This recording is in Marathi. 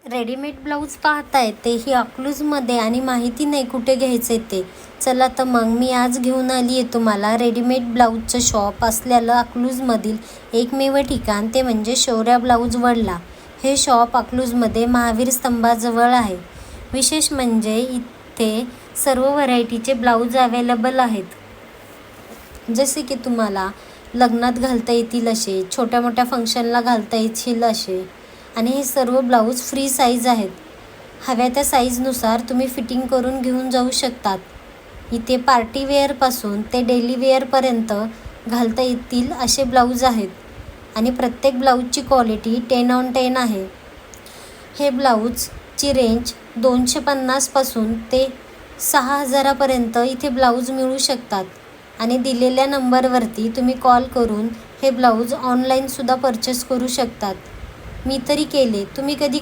रेडीमेड ब्लाऊज पाहताय तेही अकलूजमध्ये आणि माहिती नाही कुठे घ्यायचे ते. चला तर मग मी आज घेऊन आली आहे तुम्हाला रेडीमेड ब्लाऊजचं शॉप असलेलं अकलूजमधील एकमेव ठिकाण, ते म्हणजे शौर्या ब्लाऊज वडला. हे शॉप अकलूजमध्ये महावीर स्तंभाजवळ आहे. विशेष म्हणजे इथे सर्व व्हरायटीचे ब्लाऊज अवेलेबल आहेत. जसे की तुम्हाला लग्नात घालता येतील असे, छोट्या मोठ्या फंक्शनला घालता येतील असे. आणि हे सर्व ब्लाऊज फ्री साईज आहेत. हव्या त्या साईजनुसार तुम्ही फिटिंग करून घेऊन जाऊ शकतात. इथे पार्टी वेअरपासून ते डेली वेअरपर्यंत घालता येतील असे ब्लाऊज आहेत. आणि प्रत्येक ब्लाऊजची क्वालिटी 10/10 आहे. हे ब्लाऊजची रेंज 250पासून ते 6000पर्यंत इथे ब्लाऊज मिळू शकतात. आणि दिलेल्या नंबरवरती तुम्ही कॉल करून हे ब्लाऊज ऑनलाईनसुद्धा परचेस करू शकतात. मी तरी केले. तुम्ही कधी